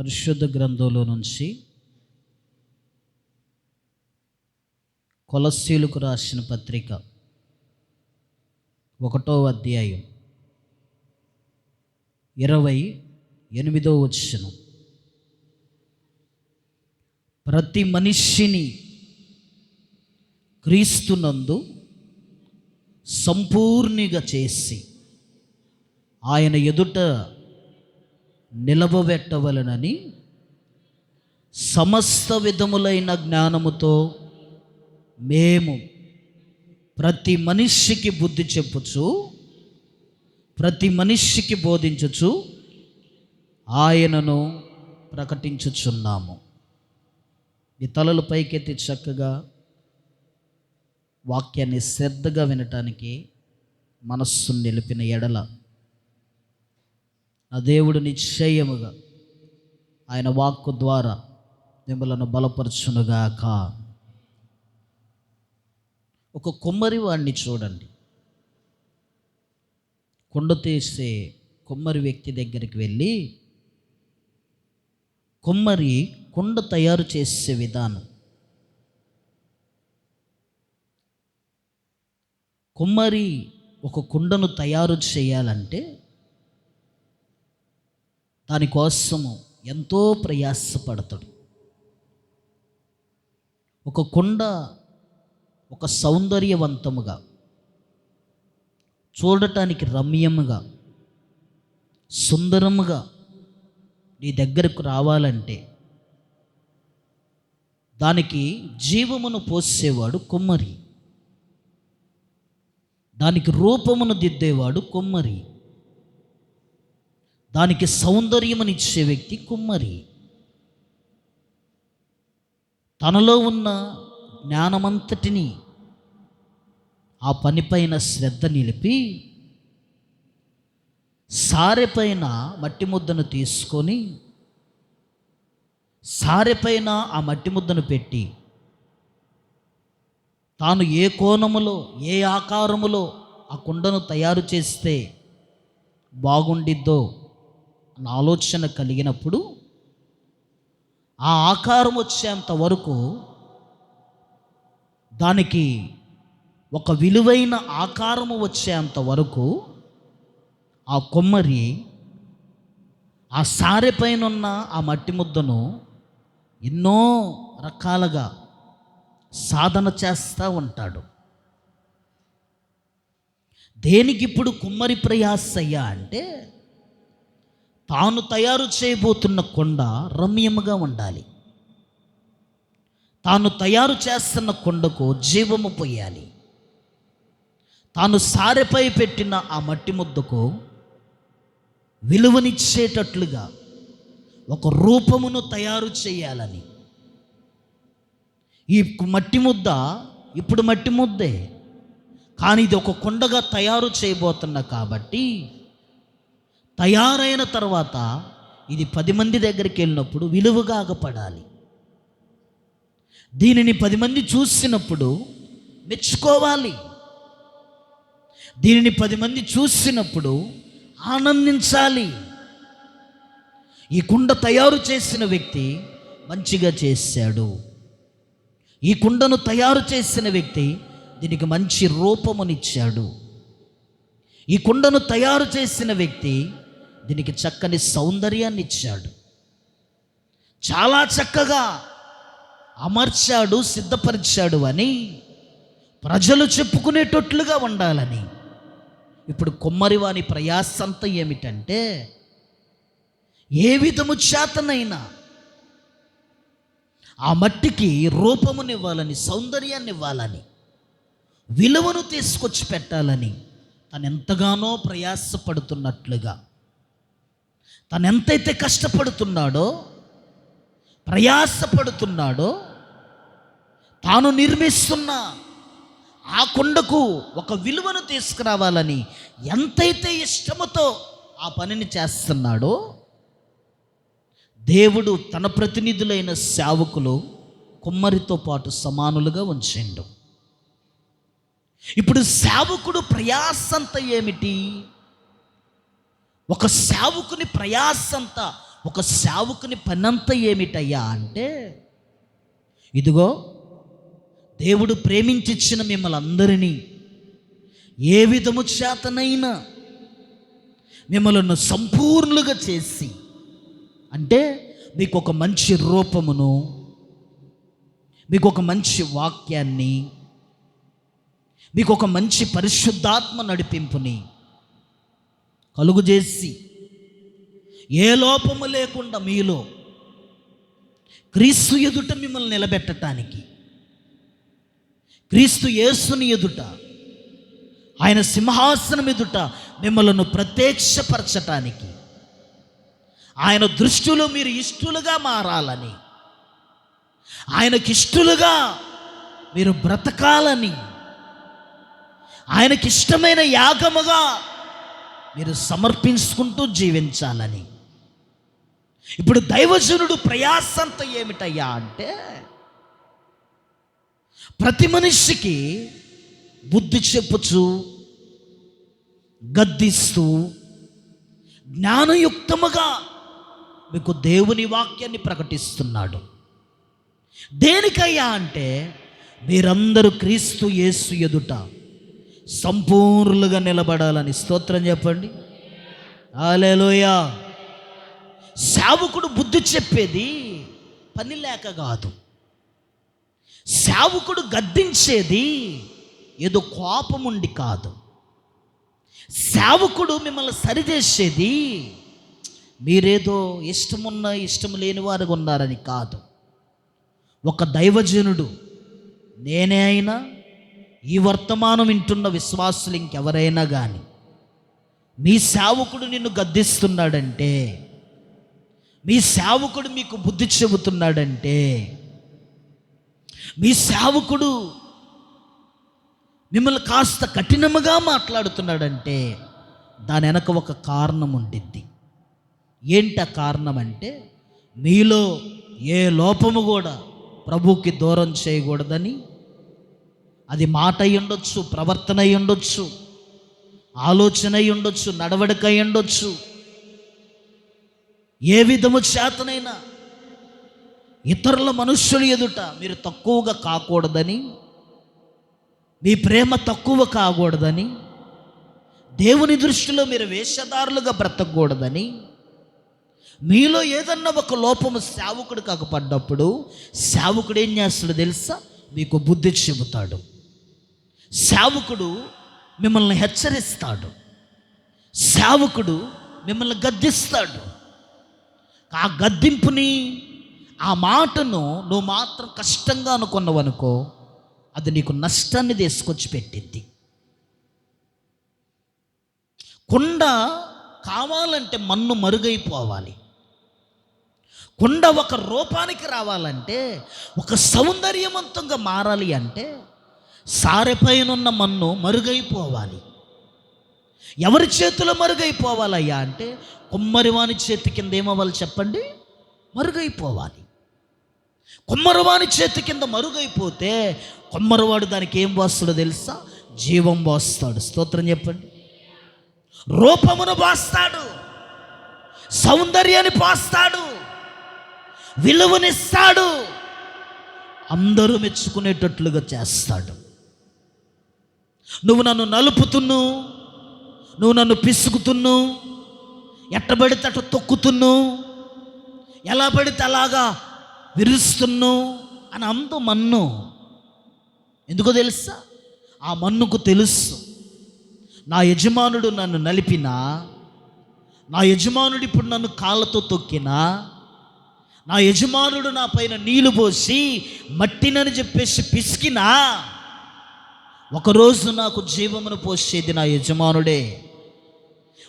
పరిశుద్ధ గ్రంథంలో నుంచి కొలస్సీలకు రాసిన పత్రిక 1వ అధ్యాయం 28వ వచనం. ప్రతి మనిషిని క్రీస్తునందు సంపూర్ణిగా చేసి ఆయన ఎదుట నిలబెట్టవలనని సమస్త విధములైన జ్ఞానముతో మేము ప్రతి మనిషికి బుద్ధి చెప్పుచు, ప్రతి మనిషికి బోధించుచు ఆయనను ప్రకటించుచున్నాము. ఈ తలలు పైకెత్తి చక్కగా వాక్యాన్ని శ్రద్ధగా వినటానికి మనస్సు నిలిపిన ఎడల ఆ దేవుడు నిశ్చయముగా ఆయన వాక్కు ద్వారా మిమ్మలను బలపరచునుగాక. ఒక కుమ్మరి వాడిని చూడండి. కుండ తీసే కుమ్మరి వ్యక్తి దగ్గరికి వెళ్ళి, కుమ్మరి కుండ తయారు చేసే విధానం, కుమ్మరి ఒక కుండను తయారు చేయాలంటే దానికోసము ఎంతో ప్రయాసపడతాడు. ఒక కుండ ఒక సౌందర్యవంతముగా, చూడటానికి రమ్యముగా, సుందరముగా నీ దగ్గరకు రావాలంటే దానికి జీవమును పోసేవాడు కుమ్మరి, దానికి రూపమును దిద్దేవాడు కుమ్మరి, దానికి సౌందర్యమునిచ్చే వ్యక్తి కుమ్మరి. తనలో ఉన్న జ్ఞానమంతటిని ఆ పనిపైన శ్రద్ధ నిలిపి సారెపైన మట్టి ముద్దను తీసుకొని, సారెపైన ఆ మట్టి ముద్దను పెట్టి తాను ఏ కోణములో ఏ ఆకారములో ఆ కుండను తయారు చేస్తే బాగుండిద్దో అన్న ఆలోచన కలిగినప్పుడు ఆ ఆకారం వచ్చేంత వరకు దానికి ఒక విలువైన ఆకారము వచ్చేంత వరకు ఆ కొమ్మరి ఆ సారెపైన ఉన్న ఆ మట్టి ముద్దను ఎన్నో రకాలుగా సాధన చేస్తూ ఉంటాడు. దేనికి ఇప్పుడు కుమ్మరి ప్రయాసయ్యా అంటే, తాను తయారు చేయబోతున్న కొండ రమ్యముగా ఉండాలి, తాను తయారు చేస్తున్న కొండకు జీవము పోయాలి, తాను సారెపై పెట్టిన ఆ మట్టి ముద్దకు విలువనిచ్చేటట్లుగా ఒక రూపమును తయారు చేయాలని. ఈ మట్టి ముద్ద ఇప్పుడు మట్టి ముద్దే, కానీ ఇది ఒక కుండగా తయారు చేయబోతున్నా కాబట్టి తయారైన తర్వాత ఇది 10 మంది దగ్గరికి వెళ్ళినప్పుడు విలువగా అగపడాలి. దీనిని 10 మంది చూసినప్పుడు మెచ్చుకోవాలి, దీనిని 10 మంది చూసినప్పుడు ఆనందించాలి. ఈ కుండ తయారు చేసిన వ్యక్తి మంచిగా చేశాడు, ఈ కుండను తయారు చేసిన వ్యక్తి దీనికి మంచి రూపమునిచ్చాడు, ఈ కుండను తయారు చేసిన వ్యక్తి దీనికి చక్కని సౌందర్యాన్ని ఇచ్చాడు, చాలా చక్కగా అమర్చాడు, సిద్ధపరిచాడు అని ప్రజలు చెప్పుకునేటట్లుగా ఉండాలని. ఇప్పుడు కుమ్మరి వాని ప్రయాస అంతా ఏమిటంటే, ఏ విధము చేతనైనా ఆ మట్టికి రూపమునివ్వాలని, సౌందర్యాన్ని ఇవ్వాలని, విలువను తీసుకొచ్చి పెట్టాలని తను ఎంతగానో ప్రయాసపడుతున్నట్లుగా, తను ఎంతైతే కష్టపడుతున్నాడో, ప్రయాసపడుతున్నాడో, తాను నిర్మిస్తున్న ఆ కుండకు ఒక విలువను తీసుకురావాలని ఎంతైతే ఇష్టముతో ఆ పనిని చేస్తున్నాడో, దేవుడు తన ప్రతినిధులైన సేవకులు కుమ్మరితో పాటు సమానులుగా ఉంచిండు. ఇప్పుడు సేవకుడు ప్రయాసంతా ఏమిటి? ఒక సేవకుని ప్రయాసంతా ఒక సేవకుని పనంతా ఏమిటయ్యా అంటే, ఇదిగో దేవుడు ప్రేమించిచ్చిన మిమ్మల్ని అందరినీ ఏ విధము చేతనైనా మిమ్మల్ని సంపూర్ణులుగా చేసి, అంటే మీకు ఒక మంచి రూపమును, మీకు ఒక మంచి వాక్యాన్ని, మీకు ఒక మంచి పరిశుద్ధాత్మ నడిపింపుని కలుగు చేసి, ఏ లోపము లేకుండా మీలో క్రీస్తు ఎదుట మిమ్మల్ని నిలబెట్టడానికి, క్రీస్తు యేసుని ఎదుట, ఆయన సింహాసనం ఎదుట మిమ్మల్ని ప్రత్యక్షపరచటానికి, ఆయన దృష్టిలో మీరు ఇష్టలుగా మారాలని, ఆయనకిష్టలుగా మీరు బ్రతకాలని, ఆయనకిష్టమైన యాగముగా మీరు సమర్పించుకుంటూ జీవించాలని. ఇప్పుడు దైవజనుడు ప్రయాసంత ఏమిటయ్యా అంటే, ప్రతి మనిషికి బుద్ధి చెప్పుచు, గద్దిస్తూ, జ్ఞానయుక్తముగా మీకు దేవుని వాక్యాన్ని ప్రకటిస్తున్నాడు. దేనికయ్యా అంటే, మీరందరూ క్రీస్తు యేసు ఎదుట సంపూర్ణులుగా నిలబడాలని. స్తోత్రం చెప్పండి. హల్లెలూయా. సేవకుడు బుద్ధి చెప్పేది పని లేక కాదు. సేవకుడు గద్దించేది ఏదో కోపం ఉండి కాదు. సేవకుడు మిమ్మల్ని సరిచేసేది మీరేదో ఇష్టమున్న ఇష్టం లేని వారుగా ఉన్నారని కాదు. ఒక దైవజనుడు, నేనే అయినా, ఈ వర్తమానం వింటున్న విశ్వాసులు ఇంకెవరైనా కానీ, మీ సేవకుడు నిన్ను గద్దిస్తున్నాడంటే, మీ సేవకుడు మీకు బుద్ధి చెబుతున్నాడంటే, మీ సేవకుడు మిమ్మల్ని కాస్త కఠినముగా మాట్లాడుతున్నాడంటే, దాని వెనక ఒక కారణం ఉండిద్ది. ఏంటి ఆ కారణం అంటే, మీలో ఏ లోపము కూడా ప్రభువుకి దూరం చేయకూడదని. అది మాట అయి ఉండొచ్చు, ప్రవర్తన అయి ఉండొచ్చు, ఆలోచన అయి ఉండొచ్చు, నడవడిక అయి ఉండొచ్చు. ఏ విధము చేతనైనా ఇతరుల మనుష్యుల ఎదుట మీరు తక్కువగా కాకూడదని, మీ ప్రేమ తక్కువ కాకూడదని, దేవుని దృష్టిలో మీరు వేషధారులుగా బ్రతకూడదని, మీలో ఏదన్నా ఒక లోపము సేవకుడు కాకపడ్డప్పుడు సేవకుడు ఏం చేస్తాడు తెలుసా? మీకు బుద్ధి చెబుతాడు. సేవకుడు మిమ్మల్ని హెచ్చరిస్తాడు. సేవకుడు మిమ్మల్ని గద్దిస్తాడు. ఆ గద్దింపుని, ఆ మాటను నువ్వు మాత్రం కష్టంగా అనుకున్నావనుకో, అది నీకు నష్టాన్ని తీసుకొచ్చి పెట్టిద్ది. కుండ కావాలంటే మన్ను మరుగైపోవాలి. కుండ ఒక రూపానికి రావాలంటే, ఒక సౌందర్యవంతంగా మారాలి అంటే, సారెపైనున్న మన్ను మరుగైపోవాలి. ఎవరి చేతిలో మరుగైపోవాలయ్యా అంటే, కుమ్మరివాని చేతి కింద ఏమవ్వాలి చెప్పండి? మరుగైపోవాలి. కుమ్మరివాని చేతి కింద మరుగైపోతే కుమ్మరివాడు దానికి ఏం పోస్తాడో తెలుసా? జీవం పోస్తాడు. స్తోత్రం చెప్పండి. రూపమును పోస్తాడు, సౌందర్యాన్ని పోస్తాడు, విలువనిస్తాడు, అందరూ మెచ్చుకునేటట్లుగా చేస్తాడు. నువ్వు నన్ను నలుపుతున్ను, నువ్వు నన్ను పిసుకుతున్ను, ఎట్టబడితే అట్ట తొక్కుతున్ను, ఎలా పడితే అలాగా విరుస్తున్ను అని అందు మన్ను. ఎందుకో తెలుసా? ఆ మన్నుకు తెలుసు, నా యజమానుడు నన్ను నలిపినా, నా యజమానుడు ఇప్పుడు నన్ను కాళ్ళతో తొక్కినా, నా యజమానుడు నా పైన నీళ్లు పోసి మట్టినని చెప్పేసి పిసికినా, ఒకరోజు నాకు జీవమును పోసేది నా యజమానుడే.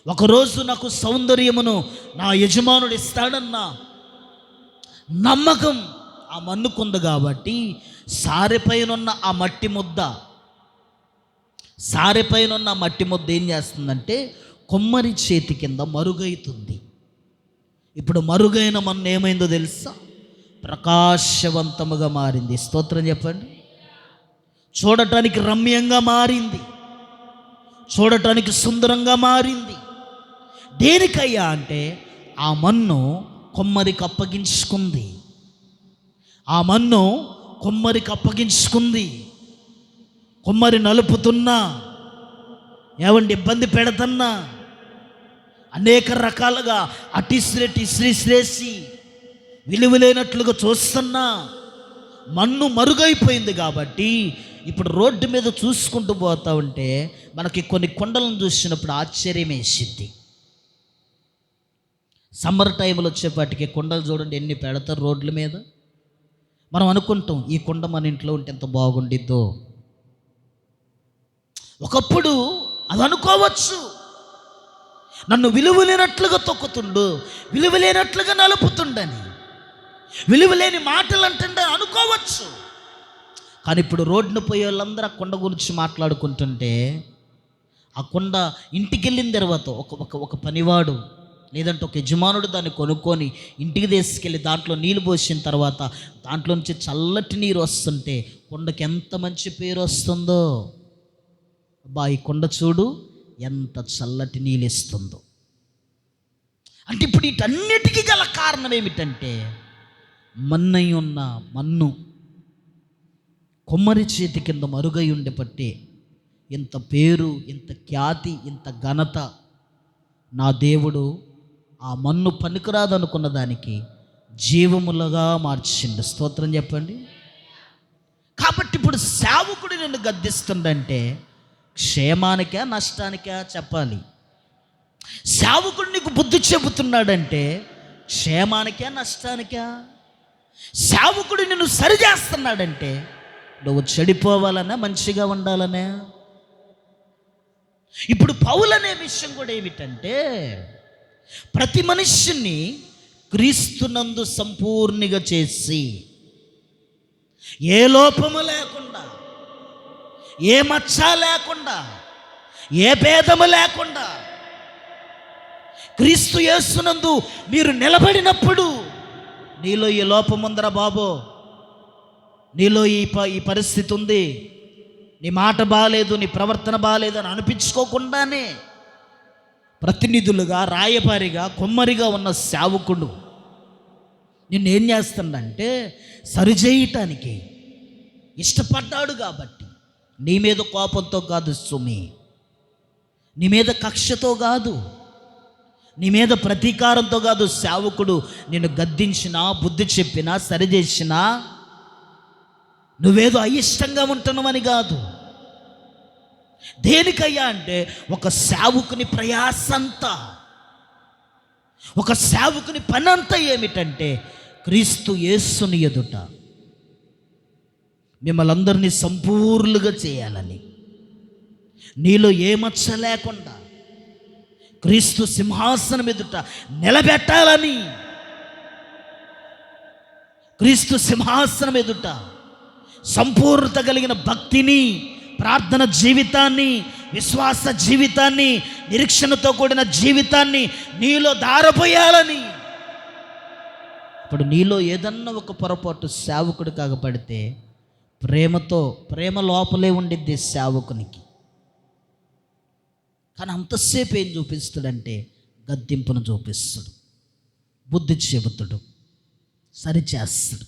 ఒకరోజు నాకు సౌందర్యమును నా యజమానుడు ఇస్తాడన్న నమ్మకం ఆ మన్నుకుంది. కాబట్టి సారెపైనున్న ఆ మట్టి ముద్ద, సారెపైనున్న మట్టి ముద్ద ఏం చేస్తుందంటే కొమ్మరి చేతి కింద మరుగైతుంది. ఇప్పుడు మరుగైన మన్ను ఏమైందో తెలుసా? ప్రకాశవంతముగా మారింది. స్తోత్రం చెప్పండి. చూడటానికి రమ్యంగా మారింది, చూడటానికి సుందరంగా మారింది. దేనికయ్యా అంటే ఆ మన్ను కొమ్మరికి అప్పగించుకుంది. ఆ మన్ను కొమ్మరికి అప్పగించుకుంది. కొమ్మరి నలుపుతున్నా, ఏమండి ఇబ్బంది పెడుతున్నా, అనేక రకాలుగా అటిశ్రేసి విలువలేనట్లుగా చూస్తున్నా మన్ను మరుగైపోయింది. కాబట్టి ఇప్పుడు రోడ్డు మీద చూసుకుంటూ పోతా ఉంటే మనకి కొన్ని కొండలను చూసినప్పుడు ఆశ్చర్యం వేసిద్ది. సమ్మర్ టైంలో వచ్చేపాటికి కొండలు చూడండి ఎన్ని పెడతారు రోడ్ల మీద. మనం అనుకుంటాం ఈ కొండ మన ఇంట్లో ఉంటే ఎంత బాగుండిద్దో. ఒకప్పుడు అది అనుకోవచ్చు, నన్ను విలువలేనట్లుగా తొక్కుతుండు, విలువలేనట్లుగా నలుపుతుండని, విలువలేని మాటలు అంటుండే అనుకోవచ్చు. కానీ ఇప్పుడు రోడ్డును పోయే వాళ్ళందరూ ఆ కొండ గురించి మాట్లాడుకుంటుంటే, ఆ కొండ ఇంటికి వెళ్ళిన తర్వాత ఒక పనివాడు లేదంటే ఒక యజమానుడు దాన్ని కొనుక్కొని ఇంటికి తీసుకెళ్ళి దాంట్లో నీళ్ళు పోసిన తర్వాత దాంట్లో నుంచి చల్లటి నీరు వస్తుంటే కొండకి ఎంత మంచి పేరు వస్తుందో. అబ్బా ఈ కొండ చూడు ఎంత చల్లటి నీళ్ళు ఇస్తుందో. అంటే ఇప్పుడు వీటన్నిటికీ గల కారణం ఏమిటంటే, మన్నై ఉన్న మన్ను కొమ్మరి చేతి కింద మరుగై ఉండే పట్టే ఇంత పేరు, ఇంత ఖ్యాతి, ఇంత ఘనత నా దేవుడు ఆ మన్ను పనికిరాదనుకున్న దానికి జీవములుగా మార్చిండు. స్తోత్రం చెప్పండి. కాబట్టి ఇప్పుడు సేవకుడు నిన్ను గద్దిస్తుందంటే క్షేమానికా నష్టానికా చెప్పాలి. సేవకుడు నీకు బుద్ధి చెబుతున్నాడంటే క్షేమానికా నష్టానికా? సేవకుడు నిన్ను సరిచేస్తున్నాడంటే నువ్వు చెడిపోవాలన్నా మంచిగా ఉండాలనే. ఇప్పుడు పౌలు అనే విషయం కూడా ఏమిటంటే, ప్రతి మనుష్యుని క్రీస్తునందు సంపూర్ణిగా చేసి ఏ లోపము లేకుండా, ఏ మచ్చ లేకుండా, ఏ భేదము లేకుండా క్రీస్తు యేసునందు మీరు నిలబడినప్పుడు, నీలో ఈ లోపం ఉందరా బాబో, నీలో ఈ పరిస్థితి ఉంది, నీ మాట బాగాలేదు, నీ ప్రవర్తన బాగాలేదు అని అనిపించుకోకుండానే ప్రతినిధులుగా, రాయబారిగా, కొమ్మరిగా ఉన్న సేవకుడు నిన్ను ఏం చేస్తాడంటే సరిచేయటానికి ఇష్టపడ్డాడు. కాబట్టి నీ మీద కోపంతో కాదు సుమి, నీ మీద కక్షతో కాదు, నీ మీద ప్రతీకారంతో కాదు సేవకుడు నిన్ను గద్దించినా, బుద్ధి చెప్పినా, సరిచేసినా నువ్వేదో అయిష్టంగా ఉంటున్నావని కాదు. దేనికయ్యా అంటే ఒక సేవకుని ప్రయాసంతా, ఒక సేవకుని పనంతా ఏమిటంటే క్రీస్తు యేసుని ఎదుట మిమ్మల్ని అందరినీ సంపూర్ణంగా చేయాలని, నీలో ఏ మచ్చ లేకుండా క్రీస్తు సింహాసనం ఎదుట నిలబెట్టాలని, క్రీస్తు సింహాసనం ఎదుట సంపూర్ణత కలిగిన భక్తిని, ప్రార్థన జీవితాన్ని, విశ్వాస జీవితాన్ని, నిరీక్షణతో కూడిన జీవితాన్ని నీలో దారపోయాలని. ఇప్పుడు నీలో ఏదన్నా ఒక పొరపాటు సేవకుడు కాకపడితే ప్రేమ లోపలే ఉండిద్ది సేవకునికి. కానీ అంతసేపు ఏం చూపిస్తాడంటే గద్దింపును చూపిస్తాడు, బుద్ధి చెబుతాడు, సరిచేస్తాడు.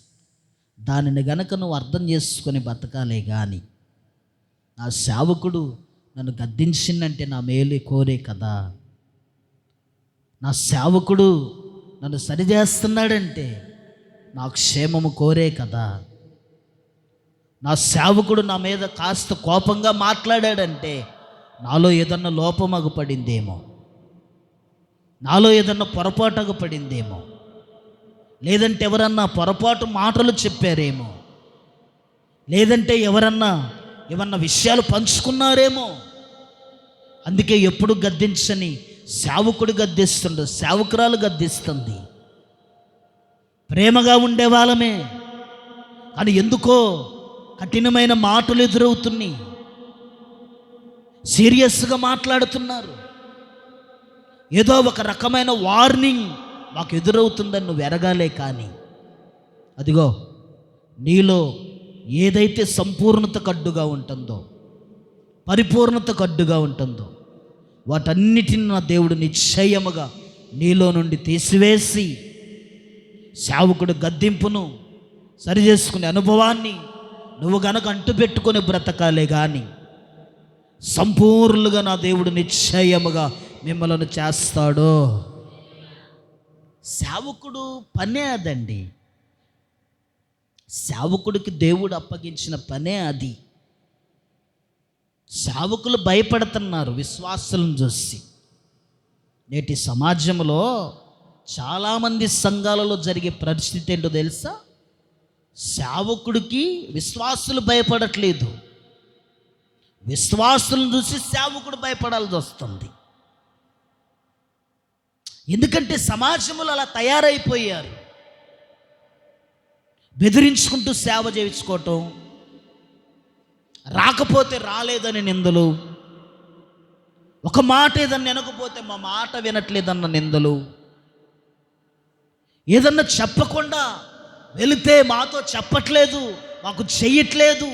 దానిని గనక నువ్వు అర్థం చేసుకొని బతకాలే కానీ, నా సేవకుడు నన్ను గద్దించిందంటే నా మేలు కోరే కదా, నా సేవకుడు నన్ను సరిచేస్తున్నాడంటే నా క్షేమము కోరే కదా, నా సేవకుడు నా మీద కాస్త కోపంగా మాట్లాడాడంటే నాలో ఏదన్నా లోపమగు పడిందేమో, నాలో ఏదన్నా పొరపాటుగా పడిందేమో, లేదంటే ఎవరన్నా పొరపాటు మాటలు చెప్పారేమో, లేదంటే ఏమన్నా విషయాలు పంచుకున్నారేమో. అందుకే ఎప్పుడు గద్దించని సేవకుడు గద్దిస్తుండు, సేవకురాలు గద్దిస్తుంది. ప్రేమగా ఉండే వాళ్ళమే, కానీ ఎందుకో కఠినమైన మాటలు ఎదురవుతున్నాయి, సీరియస్గా మాట్లాడుతున్నారు. ఏదో ఒక రకమైన వార్నింగ్ మాకు ఎదురవుతుందని నువ్వు ఎరగాలే. కానీ అదిగో నీలో ఏదైతే సంపూర్ణతకు అడ్డుగా ఉంటుందో, పరిపూర్ణతకు అడ్డుగా ఉంటుందో వాటన్నిటిని నా దేవుడు నిశ్చయముగా నీలో నుండి తీసివేసి సేవకుడు గద్దింపును సరి చేసుకునే అనుభవాన్ని నువ్వు గనక అంటుపెట్టుకొని బ్రతకాలే కానీ సంపూర్ణంగా నా దేవుడు నిశ్చయముగా మిమ్మల్ని చేస్తాడు. సేవకుడు పనే అదండి. సేవకుడికి దేవుడు అప్పగించిన పనే అది. సేవకులు భయపడుతున్నారు విశ్వాసులను చూసి. నేటి సమాజంలో చాలామంది సంఘాలలో జరిగే పరిస్థితి ఏంటో తెలుసా? సేవకుడికి విశ్వాసులు భయపడట్లేదు, విశ్వాసులను చూసి సేవకుడు భయపడాల్సి వస్తుంది. ఎందుకంటే సమాజంలో అలా తయారైపోయారు. బెదిరించుకుంటూ సేవ చేయించుకోవటం, రాకపోతే రాలేదని నిందలు, ఒక మాట ఏదన్నా వినకపోతే మా మాట వినట్లేదన్న నిందలు, ఏదన్నా చెప్పకుండా వెళితే మాతో చెప్పట్లేదు, మాకు చెయ్యట్లేదు,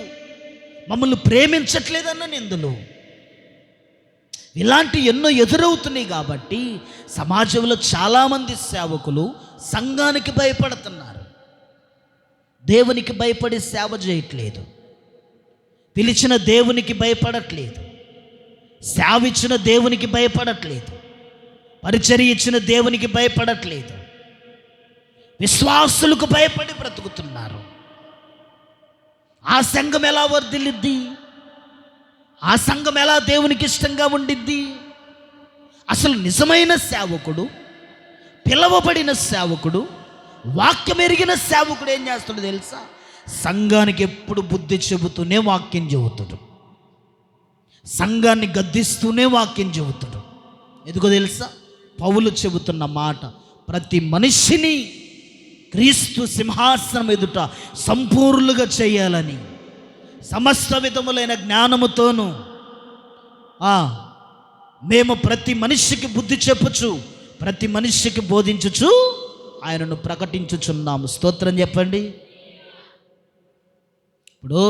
మమ్మల్ని ప్రేమించట్లేదన్న నిందలు, ఇలాంటి ఎన్నో ఎదురవుతున్నాయి. కాబట్టి సమాజంలో చాలామంది సేవకులు సంఘానికి భయపడుతున్నారు, దేవునికి భయపడి సేవ చేయట్లేదు, పిలిచిన దేవునికి భయపడట్లేదు, సేవ ఇచ్చిన దేవునికి భయపడట్లేదు, పరిచర్య ఇచ్చిన దేవునికి భయపడట్లేదు, విశ్వాసులకు భయపడి బ్రతుకుతున్నారు. ఆ సంఘం ఎలా వర్ధిల్లిద్ది? ఆ సంఘం ఎలా దేవునికి ఇష్టంగా ఉండిద్ది? అసలు నిజమైన సేవకుడు, పిలవబడిన సేవకుడు, వాక్యం ఎరిగిన సేవకుడు ఏం చేస్తాడో తెలుసా? సంఘానికి ఎప్పుడు బుద్ధి చెబుతూనే వాక్యం చెబుతాడు, సంఘాన్ని గద్దిస్తూనే వాక్యం చెబుతాడు. ఎందుకో తెలుసా? పౌలు చెబుతున్న మాట, ప్రతి మనిషిని క్రీస్తు సింహాసనం ఎదుట సంపూర్ణంగా చేయాలని, సమస్త విధములైన జ్ఞానముతోనూ మేము ప్రతి మనిషికి బుద్ధి చెప్పుచు, ప్రతి మనిషికి బోధించుచు ఆయనను ప్రకటించుచున్నాము. స్తోత్రం చెప్పండి. ఇప్పుడు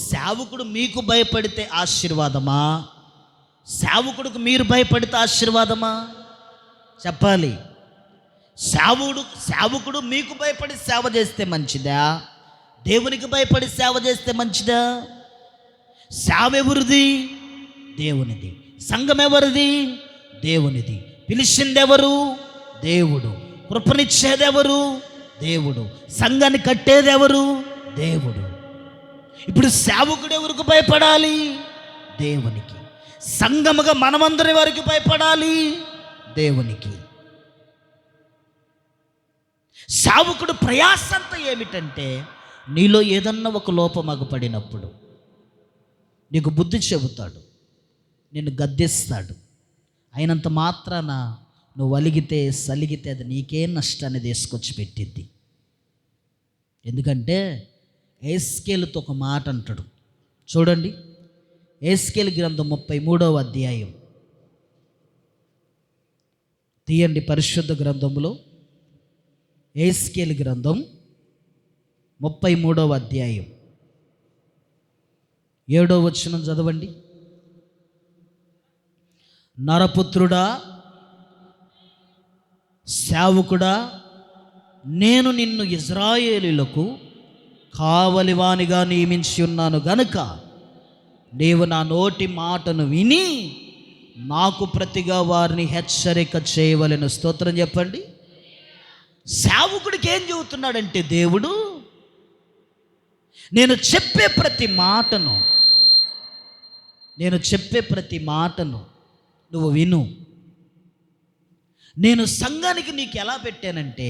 సేవకుడు మీకు భయపడితే ఆశీర్వాదమా? సేవకుడికి మీరు భయపడితే ఆశీర్వాదమా? చెప్పాలి. సేవకుడు మీకు భయపడి సేవ చేస్తే మంచిదా? దేవునికి భయపడి సేవ చేస్తే మంచిదా? సేవ ఎవరిది? దేవునిది. సంఘం ఎవరిది? దేవునిది. పిలిచిందెవరు? దేవుడు. కృపనిచ్చేదెవరు? దేవుడు. సంఘాన్ని కట్టేదెవరు? దేవుడు. ఇప్పుడు సేవకుడు ఎవరికి భయపడాలి? దేవునికి. సంఘముగా మనమందరి వారికి భయపడాలి? దేవునికి. సేవకుడు ప్రయాస అంతా ఏమిటంటే, నీలో ఏదన్నా ఒక లోపం అగుపడినప్పుడు నీకు బుద్ధి చెబుతాడు, నిన్ను గద్దిస్తాడు. అయినంత మాత్రాన నువ్వు అలిగితే సలిగితే అది నీకే నష్టాన్ని తీసుకొచ్చి పెట్టిద్ది. ఎందుకంటే ఎహెజ్కేలుతో ఒక మాట అంటాడు చూడండి. ఎహెజ్కేలు గ్రంథం 33వ అధ్యాయం తీయండి. పరిశుద్ధ గ్రంథంలో ఎహెజ్కేలు గ్రంథం 33వ అధ్యాయం 7వ వచనం చదవండి. నరపుత్రుడా, సేవకుడా, నేను నిన్ను ఇజ్రాయేలీయులకు కావలివానిగా నియమించి ఉన్నాను గనుక నీవు నా నోటి మాటను విని నాకు ప్రతిగా వారిని హెచ్చరిక చేయవలెను. స్తోత్రం చెప్పండి. సేవకుడికి ఏం చెబుతున్నాడంటే దేవుడు, నేను చెప్పే ప్రతి మాటను నువ్వు విను. నేను సంఘానికి నీకు ఎలా పెట్టానంటే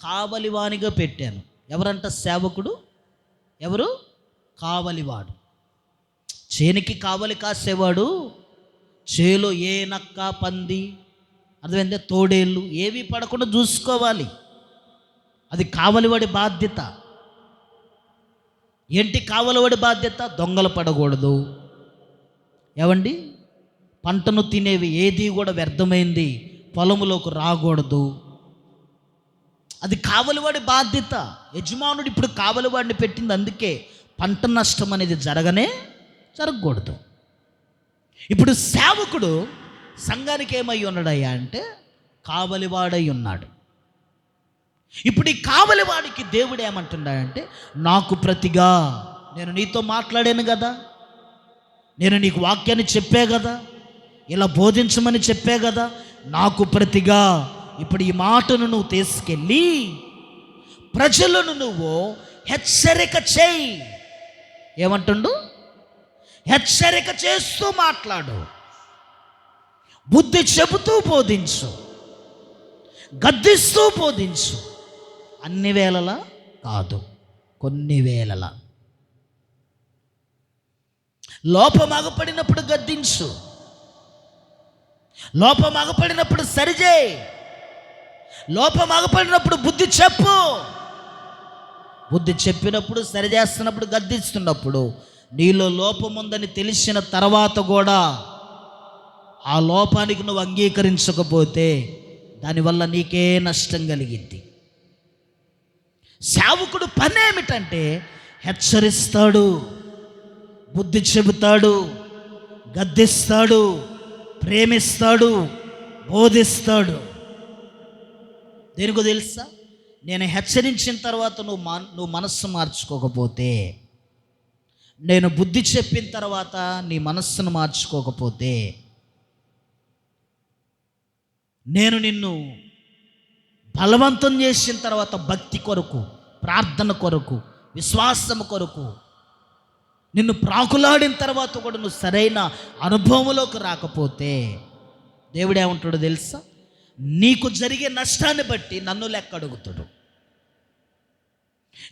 కావలివానిగా పెట్టాను. ఎవరంట? సేవకుడు. ఎవరు? కావలివాడు. చేనికి కావలి కాసేవాడు చేలో ఏ నక్క, పంది, అర్థమైందే, తోడేళ్ళు ఏవి పడకుండా చూసుకోవాలి. అది కావలివాడి బాధ్యత. ఏంటి కావలివాడి బాధ్యత? దొంగలు పడకూడదు. ఏవండి, పంటను తినేవి ఏది కూడా వ్యర్థమైంది పొలంలోకి రాకూడదు. అది కావలివాడి బాధ్యత. యజమానుడు ఇప్పుడు కావలివాడిని పెట్టింది అందుకే పంట నష్టం అనేది జరగకూడదు. ఇప్పుడు సేవకుడు సంఘానికి ఏమై ఉన్నాడయ్యా అంటే కావలివాడై ఉన్నాడు. ఇప్పుడు ఈ కావలి వాడికి దేవుడు ఏమంటున్నాడంటే, నాకు ప్రతిగా నేను నీతో మాట్లాడాను కదా, నేను నీకు వాక్యాన్ని చెప్పే కదా, ఇలా బోధించమని చెప్పే కదా, నాకు ప్రతిగా ఇప్పుడు ఈ మాటను నువ్వు తీసుకెళ్ళి ప్రజలను నువ్వు హెచ్చరిక చేయి. ఏమంటుండు? హెచ్చరిక చేస్తూ మాట్లాడు, బుద్ధి చెబుతూ బోధించు, గద్దిస్తూ బోధించు. అన్ని వేళలా కాదు, కొన్ని వేళలా. లోపమగపడినప్పుడు గద్దించు, లోపమగపడినప్పుడు సరిచేయి, లోపమగపడినప్పుడు బుద్ధి చెప్పు. బుద్ధి చెప్పినప్పుడు, సరిచేస్తున్నప్పుడు, గద్దిస్తున్నప్పుడు నీలో లోపం ఉందని తెలిసిన తర్వాత కూడా ఆ లోపానికి నువ్వు అంగీకరించకపోతే దానివల్ల నీకే నష్టం కలిగింది. సేవకుడు పని ఏమిటంటే హెచ్చరిస్తాడు, బుద్ధి చెబుతాడు, గద్దిస్తాడు, ప్రేమిస్తాడు, బోధిస్తాడు. దేనికో తెలుసా? నేను హెచ్చరించిన తర్వాత నువ్వు మనస్సు మార్చుకోకపోతే, నేను బుద్ధి చెప్పిన తర్వాత నీ మనస్సును మార్చుకోకపోతే, నేను నిన్ను బలవంతం చేసిన తర్వాత భక్తి కొరకు, ప్రార్థన కొరకు, విశ్వాసము కొరకు నిన్ను ప్రాకులాడిన తర్వాత కూడా నువ్వు సరైన అనుభవంలోకి రాకపోతే దేవుడు ఏమంటాడో తెలుసా? నీకు జరిగే నష్టాన్ని బట్టి నన్ను లెక్క అడుగుతాడు,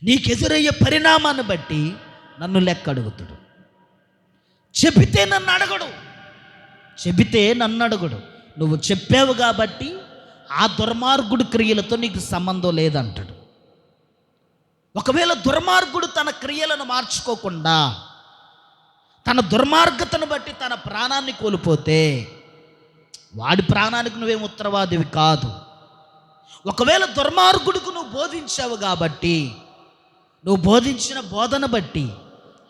నీకు ఎదురయ్యే పరిణామాన్ని బట్టి నన్ను లెక్క అడుగుతాడు. చెబితే నన్ను అడగడు, చెబితే నన్ను అడగడు. నువ్వు చెప్పావు కాబట్టి ఆ దుర్మార్గుడి క్రియలతో నీకు సంబంధం లేదంటాడు. ఒకవేళ దుర్మార్గుడు తన క్రియలను మార్చుకోకుండా తన దుర్మార్గతను బట్టి తన ప్రాణాన్ని కోల్పోతే వాడి ప్రాణానికి నువ్వేం ఉత్తరవాదివి కాదు. ఒకవేళ దుర్మార్గుడికి నువ్వు బోధించావు కాబట్టి, నువ్వు బోధించిన బోధన బట్టి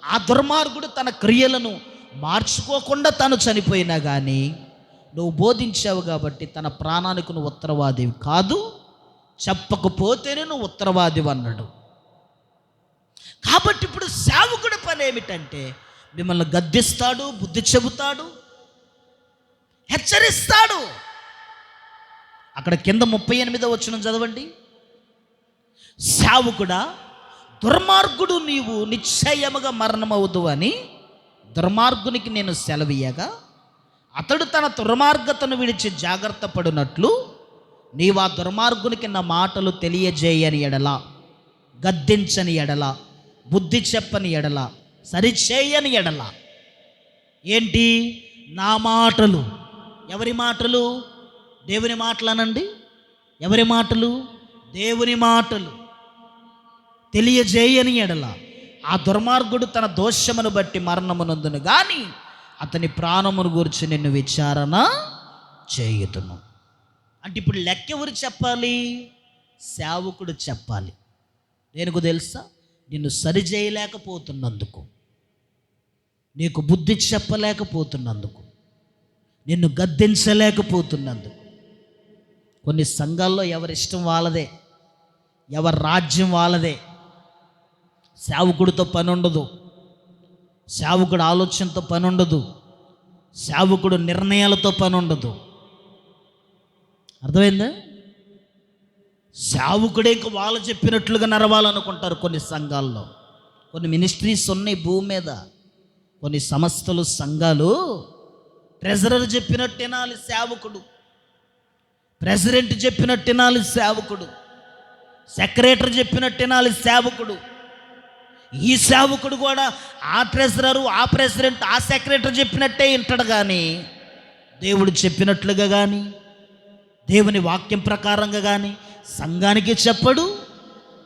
ఆ దుర్మార్గుడు తన క్రియలను మార్చుకోకుండా తను చనిపోయినా కానీ నువ్వు బోధించావు కాబట్టి తన ప్రాణానికి నువ్వు ఉత్తరవాదివి కాదు, చెప్పకపోతేనే నువ్వు ఉత్తరవాదివి అన్నాడు. కాబట్టి ఇప్పుడు సేవకుడి పని ఏమిటంటే మిమ్మల్ని గద్దిస్తాడు, బుద్ధి చెబుతాడు, హెచ్చరిస్తాడు. అక్కడ కింద 38వ వచనం చదవండి. సేవకుడా, దుర్మార్గుడు నీవు నిశ్చయముగా మరణమవుదు అని దుర్మార్గునికి నేను సెలవీయగా అతడు తన దుర్మార్గతను విడిచి జాగ్రత్త పడినట్లు నీవు ఆ దుర్మార్గునికి నా మాటలు తెలియజేయని ఎడల, గద్దించని ఎడల, బుద్ధి చెప్పని ఎడల, సరిచేయని ఎడల. ఏంటి? నా మాటలు. ఎవరి మాటలు? దేవుని మాటలు అనండి. ఎవరి మాటలు? దేవుని మాటలు. తెలియజేయని ఎడల ఆ దుర్మార్గుడు తన దోషమును బట్టి మరణమునందును కానీ అతని ప్రాణమును గురించి నిన్ను విచారణ చేయుదును. అంటే ఇప్పుడు లెక్క ఎవరు చెప్పాలి? సేవకుడు చెప్పాలి. దేనికి తెలుసా? నిన్ను సరిచేయలేకపోతున్నందుకు, నీకు బుద్ధి చెప్పలేకపోతున్నందుకు, నిన్ను గద్దించలేకపోతున్నందుకు. కొన్ని సంఘాల్లో ఎవరిష్టం వాళ్ళదే, ఎవరి రాజ్యం వాళ్ళదే. సేవకుడితో పని ఉండదు, సేవకుడు ఆలోచనతో పని ఉండదు, సేవకుడు నిర్ణయాలతో పని ఉండదు. అర్థమైందా? సేవకుడే ఇంక వాళ్ళు చెప్పినట్లుగా నడవాలనుకుంటారు కొన్ని సంఘాల్లో. కొన్ని మినిస్ట్రీస్ ఉన్నాయి భూమి మీద, కొన్ని సంస్థలు, సంఘాలు ట్రెజరర్ చెప్పినట్టు వినాలి సేవకుడు, ప్రెసిడెంట్ చెప్పినట్టు వినాలి సేవకుడు, సెక్రటరీ చెప్పినట్టు వినాలి సేవకుడు. ఈ సేవకుడు కూడా ఆ ట్రెజరరు, ఆ ప్రెసిడెంట్, ఆ సెక్రటరీ చెప్పినట్టే వింటాడు కానీ దేవుడు చెప్పినట్లుగా కానీ దేవుని వాక్యం ప్రకారంగా కానీ సంఘానికి చెప్పడు,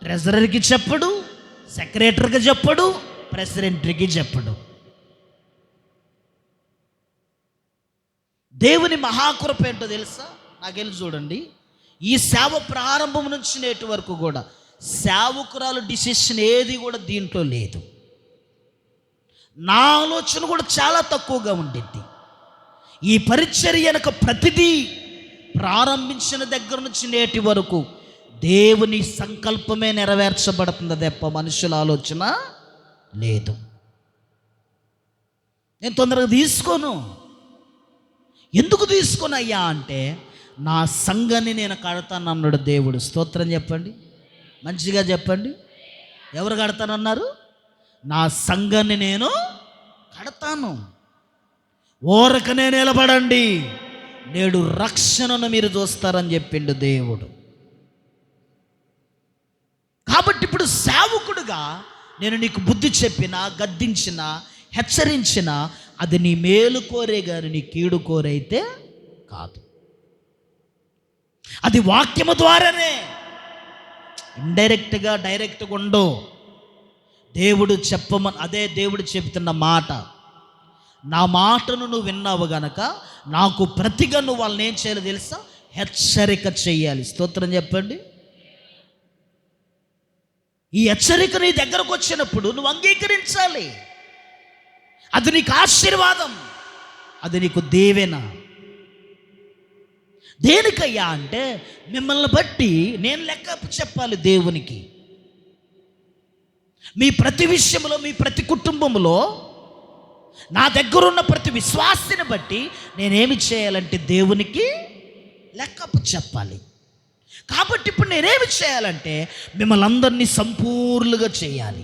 ట్రెజరర్కి చెప్పడు, సెక్రటరీకి చెప్పడు, ప్రెసిడెంట్కి చెప్పడు. దేవుని మహాకృప ఏంటో తెలుసా? నాకెళ్ళి చూడండి, ఈ సేవ ప్రారంభం నుంచి నేటి వరకు కూడా సేవకురాలు డిసిషన్ ఏది కూడా దీంట్లో లేదు. నా ఆలోచన కూడా చాలా తక్కువగా ఉండింది. ఈ పరిచర్య వెనక ప్రతిదీ ప్రారంభించిన దగ్గర నుంచి నేటి వరకు దేవుని సంకల్పమే నెరవేర్చబడుతుంది తప్ప మనుషుల ఆలోచన లేదు. నేను తొందరగా తీసుకోను. ఎందుకు తీసుకోనయ్యా అంటే, నా సంఘాన్ని నేను కడతానన్నాడు దేవుడు. స్తోత్రం చెప్పండి, మంచిగా చెప్పండి. ఎవరు కడతానన్నారు? నా సంఘాన్ని నేను కడతాను. ఓరకనే నిలబడండి, నేడు రక్షణను మీరు చూస్తారని చెప్పిండు దేవుడు. కాబట్టి ఇప్పుడు సేవకుడుగా నేను నీకు బుద్ధి చెప్పినా, గద్దించినా, హెచ్చరించినా అది నీ మేలు కోరే కానీ నీ కీడు కోరైతే కాదు. అది వాక్యము ద్వారానే, ఇండైరెక్ట్గా డైరెక్ట్గా ఉండో. దేవుడు అదే దేవుడు చెప్తున్న మాట. నా మాటను నువ్వు విన్నావు గనక నాకు ప్రతిగా నువ్వు వాళ్ళని ఏం చేయాలో తెలుసా? హెచ్చరిక చెయ్యాలి. స్తోత్రం చెప్పండి. ఈ హెచ్చరిక నీ దగ్గరకు వచ్చినప్పుడు నువ్వు అంగీకరించాలి. అది నీకు ఆశీర్వాదం, అది నీకు దీవెన. దేనికయ్యా అంటే, మిమ్మల్ని బట్టి నేను లెక్క చెప్పాలి దేవునికి. మీ ప్రతి విషయంలో, మీ ప్రతి కుటుంబంలో, నా దగ్గర ఉన్న ప్రతి విశ్వాసిని బట్టి నేనేమి చేయాలంటే దేవునికి లెక్కపు చెప్పాలి. కాబట్టి ఇప్పుడు నేనేమి చేయాలంటే మిమ్మల్ని అందరినీ సంపూర్ణంగా చేయాలి.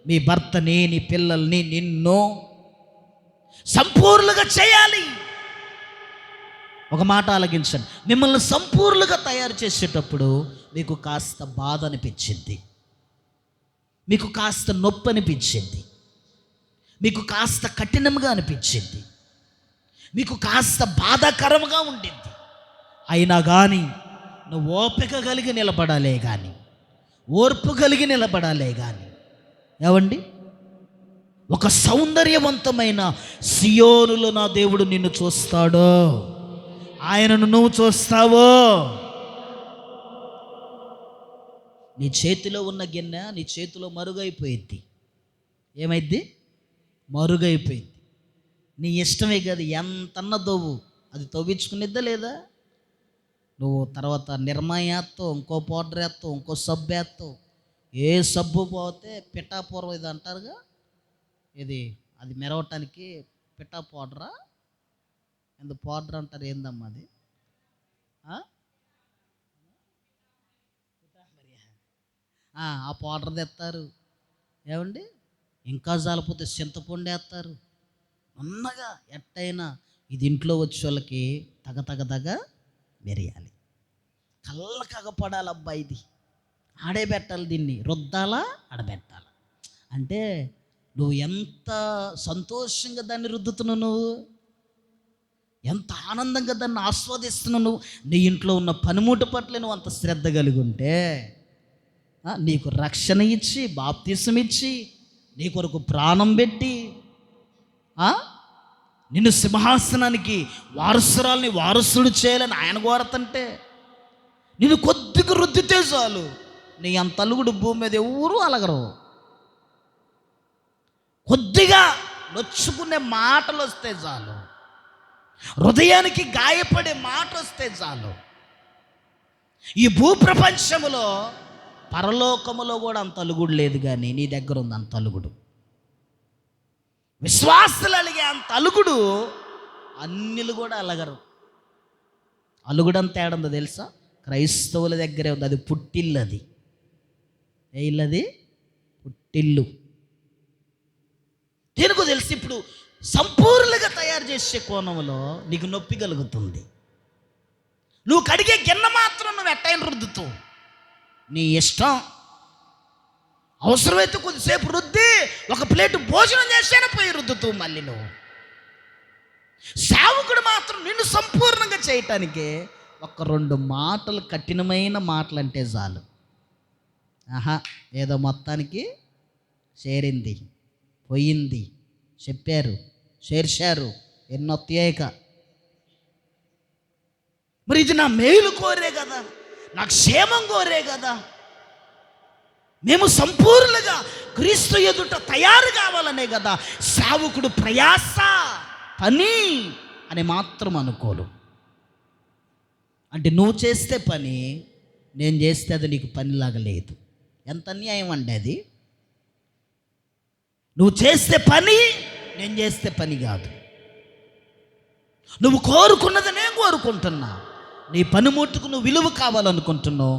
మీ భర్తని, నీ పిల్లల్ని, నిన్ను సంపూర్ణంగా చేయాలి. ఒక మాట ఆలకించండి. మిమ్మల్ని సంపూర్ణంగా తయారు చేసేటప్పుడు మీకు కాస్త బాధ అనిపించింది, మీకు కాస్త నొప్పి అనిపించింది, మీకు కాస్త కఠినంగా అనిపించింది, మీకు కాస్త బాధాకరంగా ఉండింది. అయినా కానీ నువ్వు ఓపిక కలిగి నిలబడాలే కానీ, ఓర్పు కలిగి నిలబడాలే కానీ. ఏవండి, ఒక సౌందర్యవంతమైన సియోనులో నా దేవుడు నిన్ను చూస్తాడో, ఆయనను నువ్వు చూస్తావో. నీ చేతిలో ఉన్న గిన్నె నీ చేతిలో మరుగైపోయింది. ఏమైద్ది? మరుగైపోయింది. నీ ఇష్టమే కదా, ఎంతన్నా తవ్వు, అది తవ్వించుకునిద్దా లేదా? నువ్వు తర్వాత నిర్మయాత్తో, ఇంకో పౌడర్ వేస్తావు, ఇంకో సబ్బు వేస్తావు. ఏ సబ్బు పోతే పిఠాపూర్వం ఇది అంటారుగా, ఇది అది మెరవటానికి పిఠా పౌడరా, ఎంత పౌడర్ అంటారు, ఏందమ్మా అది? ఆ పౌడర్ తెస్తారు. ఏమండి, ఇంకా జాలిపోతే చింతపండు వేస్తారు. ఉన్నగా ఎట్టయినా ఇది ఇంట్లో వచ్చే వాళ్ళకి తగ మెరియాలి, కళ్ళకగపడాలబ్బా. ఇది ఆడే పెట్టాలి, దీన్ని రుద్దాలా, ఆడబెట్టాలా. అంటే నువ్వు ఎంత సంతోషంగా దాన్ని రుద్దుతున్నావు, నువ్వు ఎంత ఆనందంగా దాన్ని ఆస్వాదిస్తున్నావు. నువ్వు నీ ఇంట్లో ఉన్న పనిముట్టు పట్ల నువ్వు అంత శ్రద్ధ కలిగి ఉంటే, నీకు రక్షణ ఇచ్చి, బాప్తిసం ఇచ్చి, నీ కొరకు ప్రాణం పెట్టి, నిన్ను సింహాసనానికి వారసురాల్ని వారసుడు చేయాలని ఆయన కోరతంటే, నిన్ను కొద్దిగా రుద్దితే చాలు, నీ అంత అలుగుడు భూమి మీద ఎవరు అలగరు. కొద్దిగా నొచ్చుకునే మాటలు వస్తే చాలు, హృదయానికి గాయపడే మాట వస్తే చాలు. ఈ భూప్రపంచములో, పరలోకములో కూడా అంత అలుగుడు లేదు, కానీ నీ దగ్గర ఉంది అంత అలుగుడు. విశ్వాసులు అలిగే అంత అలుగుడు అన్నిలు కూడా అలగరు. అలుగుడంత ఏడుందో తెలుసా? క్రైస్తవుల దగ్గరే ఉంది. అది పుట్టిల్లు. అది ఏ ఇల్లు? అది పుట్టిల్లు. దేనికో తెలిసి ఇప్పుడు సంపూర్ణంగా తయారు చేసే కోణంలో నీకు నొప్పి కలుగుతుంది. నువ్వు కడిగే గిన్నె మాత్రం నువ్వు ఎట్టైన రుద్దుతావు, నీ ఇష్టం. అవసరమైతే కొద్దిసేపు రుద్ది ఒక ప్లేటు భోజనం చేసేనా పోయి రుద్దుతావు మళ్ళీ నువ్వు. సేవకుడు మాత్రం నిన్ను సంపూర్ణంగా చేయటానికి ఒక 2 మాటలు, కఠినమైన మాటలు అంటే చాలు. ఏదో మొత్తానికి చేరింది, పోయింది, చెప్పారు, చేర్చారు, ఎన్నొత్తాయిక. మరి ఇది నా మేలు కోరే కదా, నాకు క్షేమం కోరే కదా. మేము సంపూర్ణంగా క్రీస్తు ఎదుట తయారు కావాలనే కదా సేవకుడు ప్రయాస, పని అని మాత్రం అనుకోడు. అంటే నువ్వు చేస్తే పని, నేను చేస్తే అది నీకు పనిలాగా లేదు. ఎంత అన్యాయం అండి అది. నువ్వు చేస్తే పని, నేను చేస్తే పని కాదు. నువ్వు కోరుకున్నది నేను కోరుకుంటున్నా. నీ పనిముట్టుకు నువ్వు విలువ కావాలనుకుంటున్నావు.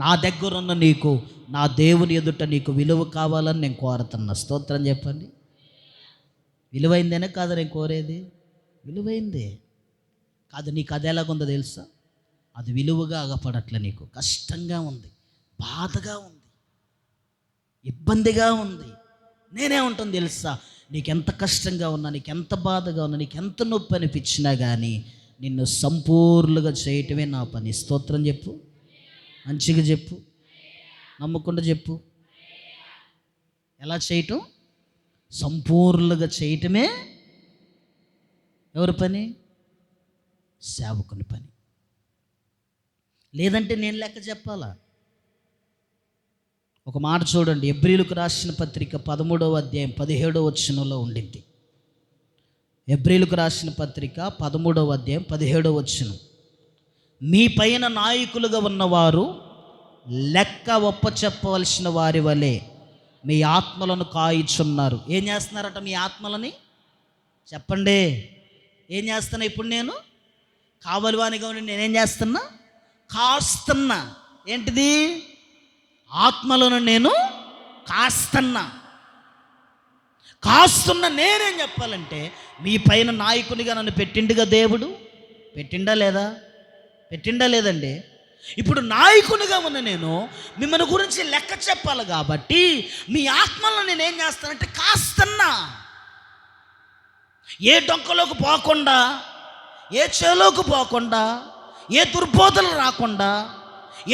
నా దగ్గరున్న నీకు, నా దేవుని ఎదుట నీకు విలువ కావాలని నేను కోరుతున్నా. స్తోత్రం చెప్పండి. విలువైందేనే కాదు నేను కోరేది, విలువైందే కాదు. నీకు అది ఎలాగుందో తెలుసా? అది విలువగా అగపడట్లే, నీకు కష్టంగా ఉంది, బాధగా ఉంది, ఇబ్బందిగా ఉంది. నేనే ఉంటుంది తెలుసా, నీకెంత కష్టంగా ఉన్నా, నీకెంత బాధగా ఉన్నా, నీకెంత నొప్పి అనిపించినా కానీ నిన్ను సంపూర్ణంగా చేయటమే నా పని. స్తోత్రం చెప్పు, మంచిగా చెప్పు, నమ్మకుండా చెప్పు. ఎలా చేయటం? సంపూర్ణంగా చేయటమే ఎవరి పని? సేవకుని పని. లేదంటే నేను లెక్క చెప్పాలా? ఒక మాట చూడండి, ఎబ్రీలకు రాసిన పత్రిక 13వ అధ్యాయం 17వ వచనంలో ఉండింది. ఎబ్రీలకు రాసిన పత్రిక 13వ అధ్యాయం 17వ వచనం. మీ పైన నాయకులుగా ఉన్నవారు లెక్క ఒప్పచెప్పవలసిన వారి వలె మీ ఆత్మలను కాయిచున్నారు. ఏం చేస్తున్నారట మీ ఆత్మలని? చెప్పండి. ఏం చేస్తున్నా ఇప్పుడు నేను? కావలివానిగా ఉండి నేనేం చేస్తున్నా? కాస్తున్నా. ఏంటిది? ఆత్మలను నేను కాస్తున్నా. కాస్తున్న నేనేం చెప్పాలంటే, మీ పైన నాయకునిగా నన్ను పెట్టిండుగా దేవుడు. పెట్టిండా లేదా? పెట్టిండా లేదండి? ఇప్పుడు నాయకునిగా ఉన్న నేను మిమ్మల్ని గురించి లెక్క చెప్పాలి కాబట్టి మీ ఆత్మలను నేనేం చేస్తానంటే కాస్తున్నా. ఏ డొంకలోకి పోకుండా, ఏ చేలోకి పోకుండా, ఏ దుర్బోధలు రాకుండా,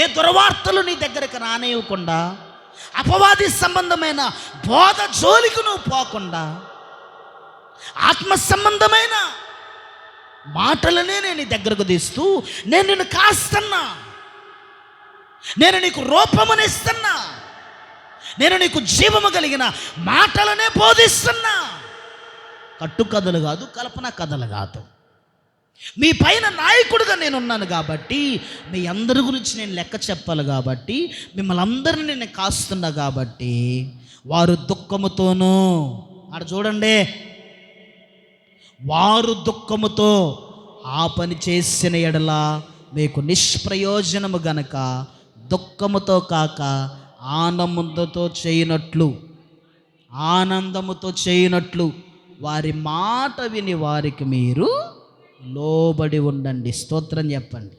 ఏ దుర్వార్తలు నీ దగ్గరికి రానివ్వకుండా, అపవాది సంబంధమైన బోధ జోలికి నువ్వు పోకుండా, ఆత్మ సంబంధమైన మాటలనే నేను నీ దగ్గరకు తీస్తూ నేను నిన్ను కాస్తున్నా. నేను నీకు రూపమునిస్తున్నా. నేను నీకు జీవము కలిగిన మాటలనే బోధిస్తున్నా. కట్టుకథలు కాదు, కల్పన కథలు కాదు. మీ పైన నాయకుడిగా నేనున్నాను కాబట్టి మీ అందరి గురించి నేను లెక్క చెప్పాలి కాబట్టి మిమ్మల్ని అందరినీ నేను కాస్తున్నా కాబట్టి వారు దుఃఖముతోనూ, ఆడ చూడండి, వారు దుఃఖముతో ఆ పని చేసిన ఎడల మీకు నిష్ప్రయోజనము గనక దుఃఖముతో కాక ఆనందముతో చేయనట్లు వారి మాట విని వారికి మీరు లోబడి ఉండండి. స్తోత్రం చెప్పండి.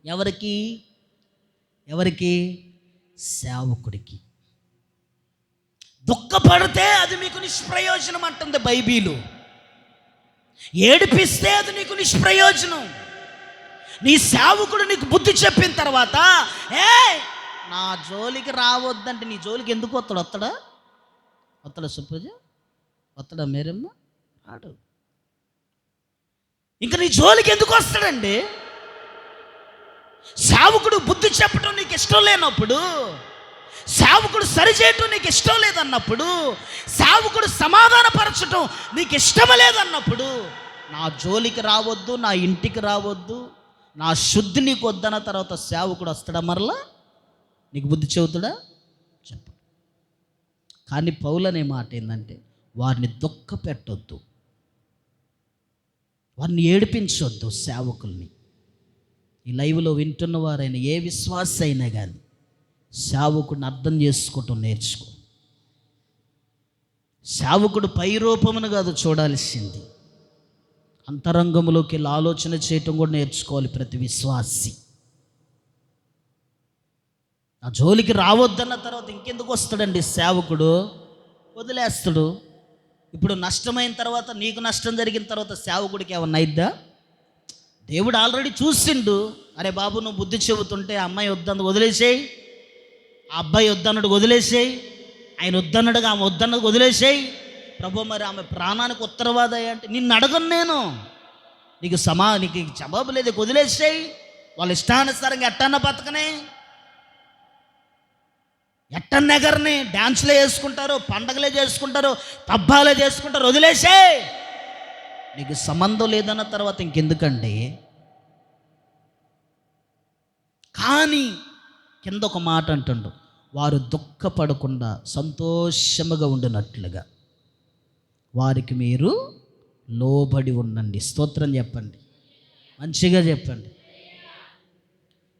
ఎవరికి? ఎవరికి? సేవకుడికి. దుఃఖపడితే అది మీకు నిష్ప్రయోజనం అంటుంది బైబిలు. ఏడిపిస్తే అది నీకు నిష్ప్రయోజనం. నీ సేవకుడు నీకు బుద్ధి చెప్పిన తర్వాత నా జోలికి రావద్దంటే నీ జోలికి ఎందుకు వస్తాడు? వస్తాడా సుప్రజ? వస్తాడా మేరమ్మ? రాడు. ఇంకా నీ జోలికి ఎందుకు వస్తాడండి? సేవకుడు బుద్ధి చెప్పడం నీకు ఇష్టం లేనప్పుడు, సేవకుడు సరిచేయటం నీకు ఇష్టం లేదన్నప్పుడు, సేవకుడు సమాధానపరచటం నీకు ఇష్టం లేదన్నప్పుడు నా జోలికి రావద్దు, నా ఇంటికి రావద్దు, నా శుద్ధి నీకు వద్దన్న తర్వాత సేవకుడు వస్తాడా? మరలా నీకు బుద్ధి చెబుతాడా? చెప్పు. కానీ పౌలు అనే మాట ఏంటంటే వారిని దుఃఖ పెట్టొద్దు, వారిని ఏడిపించొద్దు. సేవకుల్ని ఈ లైవ్లో వింటున్న వారైనా ఏ విశ్వాస అయినా కానీ సేవకుడిని అర్థం చేసుకోవటం నేర్చుకో. సేవకుడు పై రూపమును కాదు చూడాల్సింది, అంతరంగంలోకి వెళ్ళి ఆలోచన చేయటం కూడా నేర్చుకోవాలి ప్రతి విశ్వాసి. ఆ జోలికి రావద్దన్న తర్వాత ఇంకెందుకు వస్తాడండి సేవకుడు? వదిలేస్తాడు. ఇప్పుడు నష్టమైన తర్వాత, నీకు నష్టం జరిగిన తర్వాత సేవకుడికి ఏమన్నా అయిద్దా? దేవుడు ఆల్రెడీ చూసిండు. అరే బాబు, నువ్వు బుద్ధి చెబుతుంటే ఆ అమ్మాయి వద్దన్నది వదిలేసేయి, ఆ అబ్బాయి వద్దన్నడు వదిలేసేయి, ఆయన వద్దన్నడుగా ఆమె వద్దన్నది వదిలేసేయి. ప్రభు మరి ఆమె ప్రాణానికి ఉత్తరవాదయ్య అంటే నిన్ను అడగను నేను, నీకు జవాబు లేదు, వదిలేసేయి. వాళ్ళ ఇష్టానుసారంగా ఎట్టన్నా బతకనే, ఎట్టన్నెగరని డ్యాన్స్లే చేసుకుంటారు, పండగలే చేసుకుంటారు, పబ్బాలే చేసుకుంటారు, వదిలేసే. నీకు సంబంధం లేదన్న తర్వాత ఇంకెందుకండి? కానీ కింద ఒక మాట అంటుండు, వారు దుఃఖపడకుండా సంతోషముగా ఉండినట్లుగా వారికి మీరు లోబడి ఉండండి. స్తోత్రం చెప్పండి, మంచిగా చెప్పండి.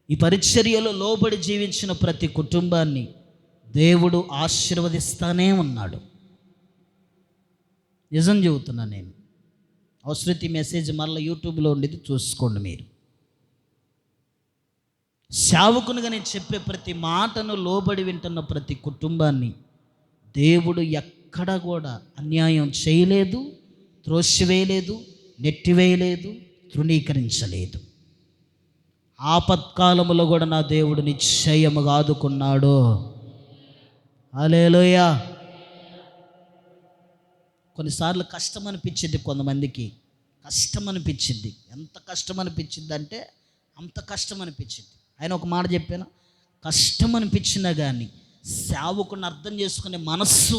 ఈ పరిచర్యలో లోబడి జీవించిన ప్రతి కుటుంబాన్ని దేవుడు ఆశీర్వదిస్తానే ఉన్నాడు. నిజం చెబుతున్నా నేను. అవసరతి మెసేజ్ మళ్ళీ యూట్యూబ్లో ఉండేది చూసుకోండి మీరు. సేవకునిగా నేను చెప్పే ప్రతి మాటను లోబడి వింటున్న ప్రతి కుటుంబాన్ని దేవుడు ఎక్కడ కూడా అన్యాయం చేయలేదు, త్రోసివేయలేదు, నెట్టివేయలేదు, తృణీకరించలేదు. ఆపత్కాలములో కూడా నా దేవుడు నిశ్చయముగా ఆదుకున్నాడు. హల్లెలూయా. కొన్నిసార్లు కష్టం అనిపించింది, కొంతమందికి కష్టం అనిపించింది. ఎంత కష్టం అనిపించింది అంటే అంత కష్టం అనిపించింది. ఆయన ఒక మాట చెప్పాను, కష్టం అనిపించినా కానీ సేవకుని అర్థం చేసుకునే మనస్సు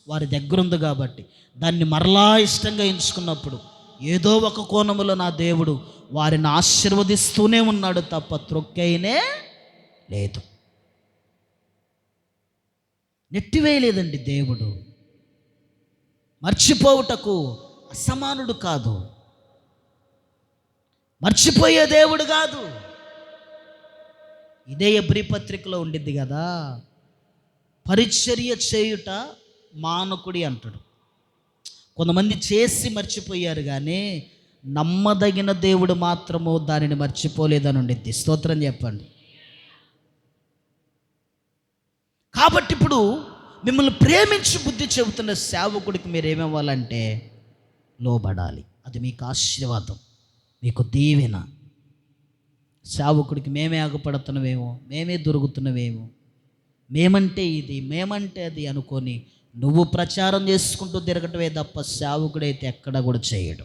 వారి దగ్గర ఉంది కాబట్టి దాన్ని మరలా ఇష్టంగా ఎంచుకున్నప్పుడు ఏదో ఒక కోణములో నా దేవుడు వారిని ఆశీర్వదిస్తూనే ఉన్నాడు తప్ప త్రొక్కైనే లేదు, నెట్టివేయలేదండి. దేవుడు మర్చిపోవుటకు అసమానుడు కాదు, మర్చిపోయే దేవుడు కాదు. ఇదే ఎబ్రీ పత్రికలో ఉండిద్ది కదా, పరిచర్య చేయుట మానకుడి అంటాడు. కొంతమంది చేసి మర్చిపోయారు కానీ నమ్మదగిన దేవుడు మాత్రము దానిని మర్చిపోలేదని ఉండిద్ది. స్తోత్రం చెప్పండి. కాబట్టి ఇప్పుడు మిమ్మల్ని ప్రేమించి బుద్ధి చెబుతున్న సేవకుడికి మీరు ఏమివ్వాలంటే లోబడాలి. అది మీకు ఆశీర్వాదం, మీకు దీవెన. సేవకుడికి మేమే ఆగపడుతున్నవేమో, మేమే దొరుకుతున్నవేమో, మేమంటే ఇది, మేమంటే అది అనుకొని నువ్వు ప్రచారం చేసుకుంటూ తిరగటమే తప్ప సేవకుడైతే ఎక్కడ కూడా చేయడు.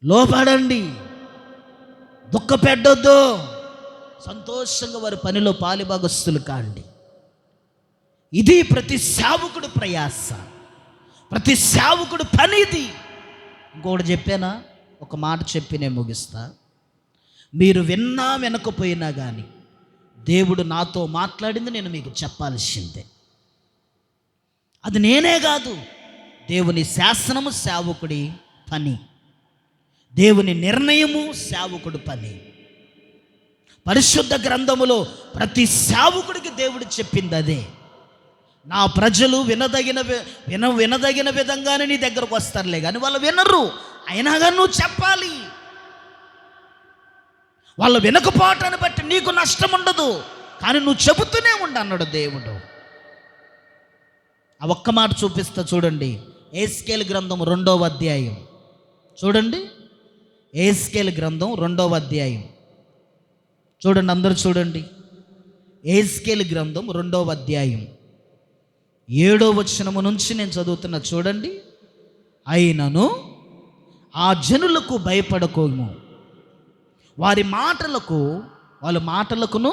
లోబడండి, దుఃఖపెట్టొద్దు, సంతోషంగా వారి పనిలో పాలిభాగస్తులు కాండి. ఇది ప్రతి సేవకుడు ప్రయాస, ప్రతి సేవకుడు పని ఇది. ఇంకొకటి చెప్పానా, ఒక మాట చెప్పి నేను ముగిస్తా. మీరు విన్నా వినకపోయినా కానీ దేవుడు నాతో మాట్లాడింది నేను మీకు చెప్పాల్సిందే. అది నేనే కాదు, దేవుని శాసనము సేవకుడి పని, దేవుని నిర్ణయము సేవకుడి పని. పరిశుద్ధ గ్రంథములో ప్రతి సేవకుడికి దేవుడు చెప్పింది అదే. నా ప్రజలు వినదగిన విధంగానే నీ దగ్గరకు వస్తారులే కానీ వాళ్ళు వినరు, అయినా కానీ నువ్వు చెప్పాలి. వాళ్ళు వినకపోవటాన్ని బట్టి నీకు నష్టం ఉండదు, కానీ నువ్వు చెబుతూనే ఉండు అన్నాడు దేవుడు. ఆ ఒక్క మాట చూపిస్తా చూడండి. ఎహెజ్కేలు గ్రంథం 2వ అధ్యాయం చూడండి. ఎహెజ్కేలు గ్రంథం 2వ అధ్యాయం చూడండి, అందరూ చూడండి. ఎహెజ్కేలు గ్రంథం 2వ అధ్యాయం 7వ వచనము నుంచి నేను చదువుతున్నా చూడండి. అయినను ఆ జనులకు భయపడకోము, వాళ్ళ మాటలకును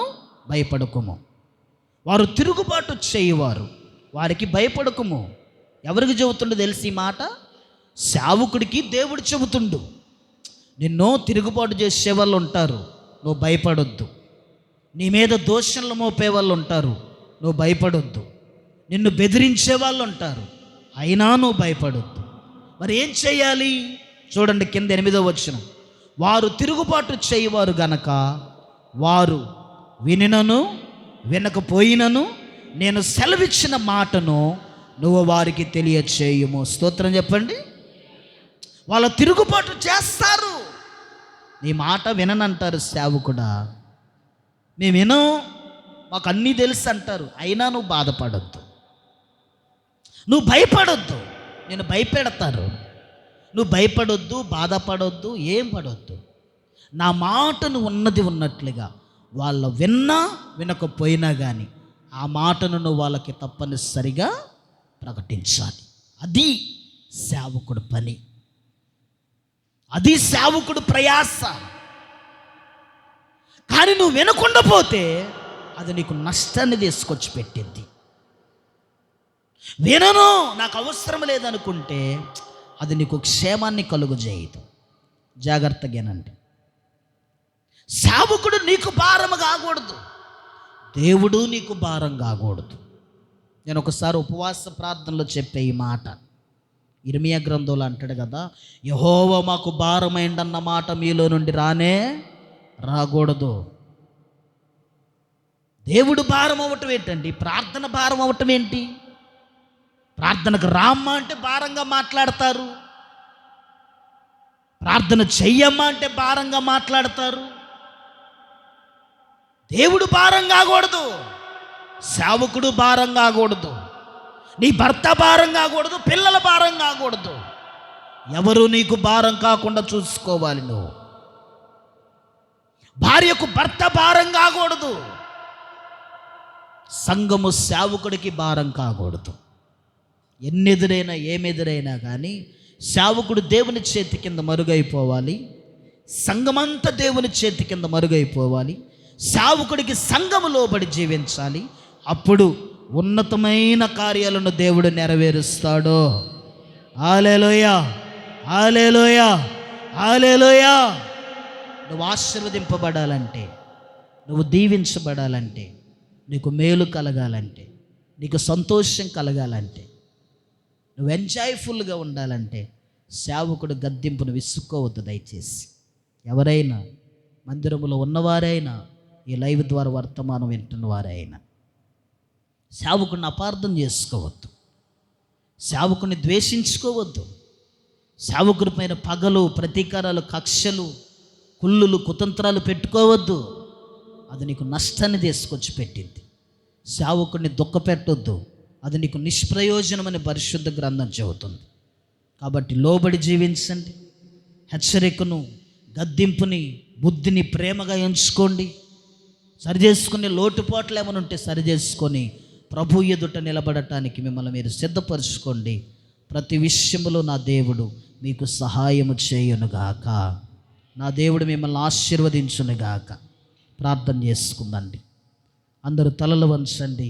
భయపడకుము. వారు తిరుగుబాటు చేయువారు, వారికి భయపడకుము. ఎవరికి చెబుతుండో తెలిసి ఈ మాట? సేవకుడికి దేవుడు చెబుతుండు. నిన్ను తిరుగుబాటు చేసే వాళ్ళు ఉంటారు, నువ్వు భయపడొద్దు. నీ మీద దోషణలు మోపే వాళ్ళు ఉంటారు, నువ్వు భయపడొద్దు. నిన్ను బెదిరించే వాళ్ళు ఉంటారు, అయినా నువ్వు భయపడొద్దు. మరి ఏం చేయాలి చూడండి, కింద 8వ వచనం. వారు తిరుగుబాటు చేయవారు గనక వారు వినినను వినకపోయినను నేను సెలవిచ్చిన మాటను నువ్వు వారికి తెలియచేయుము. స్తోత్రం చెప్పండి. వాళ్ళు తిరుగుబాటు చేస్తారు, నీ మాట విననంటారు. సేవకుడా మేము వినం, మాకు అన్నీ తెలుసు అంటారు, అయినా నువ్వు బాధపడొద్దు, నువ్వు భయపడొద్దు. నేను భయపెడతారు, నువ్వు భయపడొద్దు, బాధపడొద్దు, ఏం పడొద్దు. నా మాటను ఉన్నది ఉన్నట్లుగా వాళ్ళు విన్నా వినకపోయినా కానీ ఆ మాటను నువ్వు వాళ్ళకి తప్పనిసరిగా ప్రకటించాలి. అది సేవకుడు పని, అది సేవకుడు ప్రయాస. కానీ నువ్వు వినకుండా పోతే అది నీకు నష్టాన్ని తీసుకొచ్చి పెట్టింది. వినను, నాకు అవసరం లేదనుకుంటే అది నీకు క్షేమాన్ని కలుగజేయదు. జాగ్రత్తగానండి. సేవకుడు నీకు భారం కాకూడదు, దేవుడు నీకు భారం కాకూడదు. నేను ఒకసారి ఉపవాస ప్రార్థనలో చెప్పే ఈ మాట, ఇర్మియా గ్రంథంలో అంటాడు కదా, యెహోవా మాకు భారమైందన్న మాట మీలో నుండి రాకూడదు. దేవుడు భారం అవ్వటం ఏంటండి? ప్రార్థన భారం అవ్వటం ఏంటి? ప్రార్థనకు రామ్మ అంటే భారంగా మాట్లాడతారు, ప్రార్థన చెయ్యమ్మా అంటే భారంగా మాట్లాడతారు. దేవుడు భారం కాకూడదు, సేవకుడు భారం కాకూడదు, నీ భర్త భారం కాకూడదు, పిల్లల భారం కాకూడదు. ఎవరు నీకు భారం కాకుండా చూసుకోవాలి. నువ్వు భార్యకు భర్త భారం కాకూడదు, సంఘము సేవకుడికి భారం కాకూడదు. ఎన్నెదురైనా ఏమెదురైనా కానీ సేవకుడు దేవుని చేతి కింద మరుగైపోవాలి, సంఘమంతా దేవుని చేతి కింద మరుగైపోవాలి. సేవకుడికి సంఘము లోబడి జీవించాలి. అప్పుడు ఉన్నతమైన కార్యాలను దేవుడు నెరవేరుస్తాడు. హల్లెలూయా, హల్లెలూయా, హల్లెలూయా. నువ్వు ఆశీర్వదింపబడాలంటే, నువ్వు దీవించబడాలంటే, నీకు మేలు కలగాలంటే, నీకు సంతోషం కలగాలంటే, నువ్వు ఎంజాయ్ఫుల్గా ఉండాలంటే సేవకుడు గద్దింపును విసుక్కోవద్దు దయచేసి. ఎవరైనా మందిరములో ఉన్నవారైనా, ఈ లైవ్ ద్వారా వర్తమానం వింటున్న వారైనా సేవకుడిని అపార్థం చేసుకోవద్దు, సేవకుని ద్వేషించుకోవద్దు. సేవకుడి పైన పగలు, ప్రతీకారాలు, కక్షలు, కుళ్ళులు, కుతంత్రాలు పెట్టుకోవద్దు. అది నీకు నష్టాన్ని తీసుకొచ్చి పెట్టింది. సేవకుడిని దుఃఖపెట్టొద్దు, అది నీకు నిష్ప్రయోజనమని పరిశుద్ధ గ్రంథం చెబుతుంది. కాబట్టి లోబడి జీవించండి. హెచ్చరికను, గద్దింపుని, బుద్ధిని ప్రేమగా ఎంచుకోండి. సరిచేసుకునే లోటుపాట్లు ఏమైనా ఉంటే సరిచేసుకొని ప్రభు ఎదుట నిలబడటానికి మిమ్మల్ని మీరు సిద్ధపరచుకోండి. ప్రతి విషయంలో నా దేవుడు మీకు సహాయము చేయునుగాక. నా దేవుడు మిమ్మల్ని ఆశీర్వదించునుగాక. ప్రార్థన చేసుకుందండి. అందరూ తలలు వంచండి.